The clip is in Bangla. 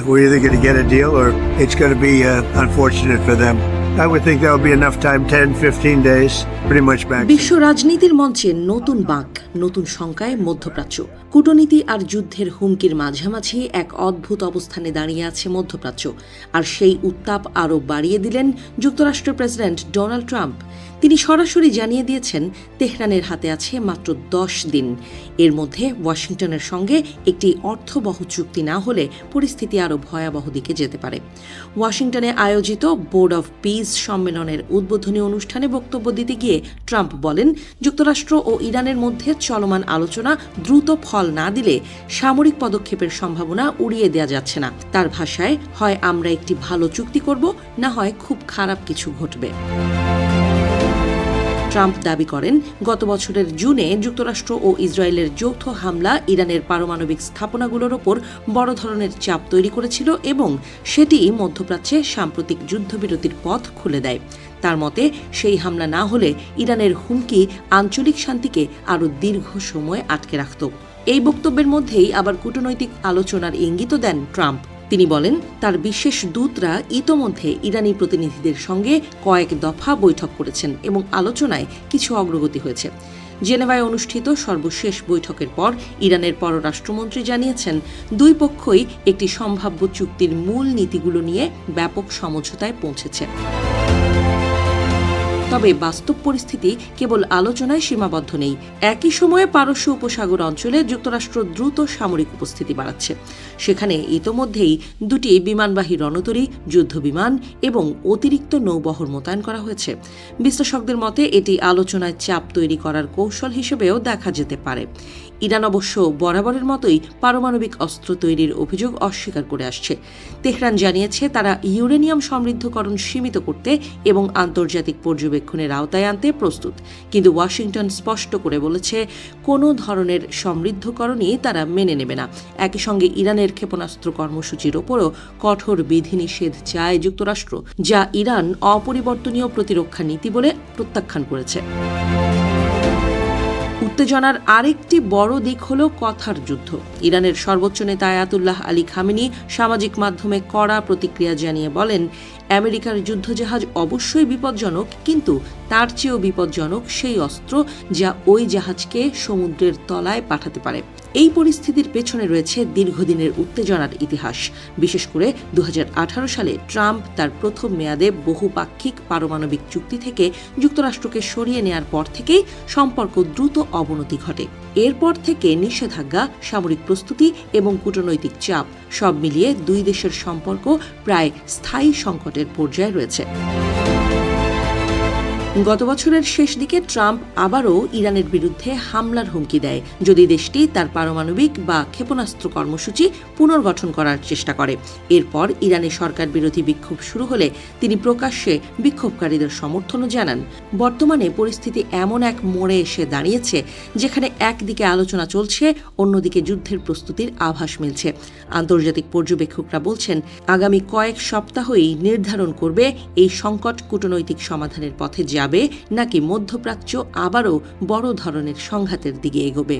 We're either going to get a deal or it's going to be unfortunate for them. I would think that would be enough time, 10, 15 days, pretty much back. বিশ্ব রাজনীতির মঞ্চে নতুন বাঁক, নতুন শঙ্কায় মধ্যপ্রাচ্য। কূটনীতি আর যুদ্ধের হুমকির মাঝামাঝি এক অদ্ভুত অবস্থানে দাঁড়িয়ে আছে মধ্যপ্রাচ্য। আর সেই উত্তাপ আরও বাড়িয়ে দিলেন যুক্তরাষ্ট্রের প্রেসিডেন্ট ডোনাল্ড ট্রাম্প। তিনি সরাসরি জানিয়ে দিয়েছেন তেহরানের হাতে আছে মাত্র 10 দিন। এর মধ্যে ওয়াশিংটনের সঙ্গে একটি অর্থবহ চুক্তি না হলে পরিস্থিতি আরও ভয়াবহ দিকে যেতে পারে। ওয়াশিংটনে আয়োজিত বোর্ড অব পিস সম্মেলনের উদ্বোধনী অনুষ্ঠানে বক্তব্য দিতে গিয়ে ট্রাম্প বলেন, যুক্তরাষ্ট্র ও ইরানের মধ্যে চলমান আলোচনা দ্রুত ফল না দিলে সামরিক পদক্ষেপের সম্ভাবনা উড়িয়ে দেওয়া যাচ্ছে না। তার ভাষায়, হয় আমরা একটি ভালো চুক্তি করব, না হয় খুব খারাপ কিছু ঘটবে। ট্রাম্প দাবি করেন, গত বছরের জুনে যুক্তরাষ্ট্র ও ইসরায়েলের যৌথ হামলা ইরানের পারমাণবিক স্থাপনাগুলোর ওপর বড় ধরনের চাপ তৈরি করেছিল এবং সেটি মধ্যপ্রাচ্যে সাম্প্রতিক যুদ্ধবিরতির পথ খুলে দেয়। তার মতে, সেই হামলা না হলে ইরানের হুমকি আঞ্চলিক শান্তিকে আরও দীর্ঘ সময় আটকে রাখত। এই বক্তব্যের মধ্যেই আবার কূটনৈতিক আলোচনার ইঙ্গিতও দেন ট্রাম্প। তিনি বলেন, তার বিশেষ দূতরা ইতোমধ্যে ইরানি প্রতিনিধিদের সঙ্গে কয়েক দফা বৈঠক করেছেন এবং আলোচনায় কিছু অগ্রগতি হয়েছে। জেনেভায় অনুষ্ঠিত সর্বশেষ বৈঠকের পর ইরানের পররাষ্ট্রমন্ত্রী জানিয়েছেন, দুই পক্ষই একটি সম্ভাব্য চুক্তির মূল নীতিগুলো নিয়ে ব্যাপক সমঝোতায় পৌঁছেছে। তবে বাস্তব পরিস্থিতি কেবল আলোচনায় সীমাবদ্ধ নেই। একই সময়ে পারস্য উপসাগর অঞ্চলে যুক্তরাষ্ট্র দ্রুত সামরিক উপস্থিতি বাড়াচ্ছে। সেখানে ইতোমধ্যেই 2টি বিমানবাহী রণতরী, যুদ্ধবিমান এবং অতিরিক্ত নৌবহর মোতায়েন করা হয়েছে। বিশ্লেষকদের মতে এটি আলোচনায় চাপ তৈরি করার কৌশল হিসেবেও দেখা যেতে পারে। ইরান অবশ্য বরাবরের মতোই পারমাণবিক অস্ত্র তৈরির অভিযোগ অস্বীকার করে আসছে। তেহরান জানিয়েছে তারা ইউরেনিয়াম সমৃদ্ধকরণ সীমিত করতে এবং আন্তর্জাতিক পর্যবেক্ষণের আওতায় আনতে প্রস্তুত। কিন্তু ওয়াশিংটন স্পষ্ট করে বলেছে, কোনো ধরনের সমৃদ্ধকরণই তারা মেনে নেবে না। একই সঙ্গে ইরানের ক্ষেপণাস্ত্র কর্মসূচির ওপরও কঠোর বিধিনিষেধ চায় যুক্তরাষ্ট্র, যা ইরান অপরিবর্তনীয় প্রতিরক্ষা নীতি বলে প্রত্যাখ্যান করেছে। উত্তেজনার আরেকটি বড় দিক হল কথার যুদ্ধ। ইরানের সর্বোচ্চ নেতা আয়াতুল্লাহ আলী খামেনি সামাজিক মাধ্যমে কড়া প্রতিক্রিয়া জানিয়ে বলেন, আমেরিকার যুদ্ধজাহাজ অবশ্যই বিপজ্জনক, কিন্তু তার চেয়েও বিপজ্জনক সেই অস্ত্র যা ওই জাহাজকে সমুদ্রের তলায় পাঠাতে পারে। এই পরিস্থিতির পেছনে রয়েছে দীর্ঘদিনের উত্তেজনার ইতিহাস। বিশেষ করে 2018 সালে ট্রাম্প তার প্রথম মেয়াদে বহুপাক্ষিক পারমাণবিক চুক্তি থেকে যুক্তরাষ্ট্রকে সরিয়ে নেয়ার পর থেকেই সম্পর্ক দ্রুত অবনতি ঘটে। এরপর থেকে নিষেধাজ্ঞা, সামরিক প্রস্তুতি এবং কূটনৈতিক চাপ সব মিলিয়ে দুই দেশের সম্পর্ক প্রায় স্থায়ী সংকটের পর্যায়ে রয়েছে। গত বছরের শেষ দিকে ট্রাম্প আবারও ইরানের বিরুদ্ধে হামলার হুমকি দেয় যদি দেশটি তার পারমাণবিক বা ক্ষেপণাস্ত্র কর্মসূচি পুনর্গঠন করার চেষ্টা করে। এরপর ইরানের সরকার বিরোধী বিক্ষোভ শুরু হলে তিনি প্রকাশ্যে বিক্ষোভকারীদের সমর্থনও জানান। বর্তমানে পরিস্থিতি এমন এক মোড়ে এসে দাঁড়িয়েছে যেখানে একদিকে আলোচনা চলছে, অন্যদিকে যুদ্ধের প্রস্তুতির আভাস মিলছে। আন্তর্জাতিক পর্যবেক্ষকরা বলছেন, আগামী কয়েক সপ্তাহই নির্ধারণ করবে এই সংকট কূটনৈতিক সমাধানের পথে যাবে নাকি মধ্যপ্রাচ্য আবারও বড় ধরনের সংঘাতের দিকে এগোবে।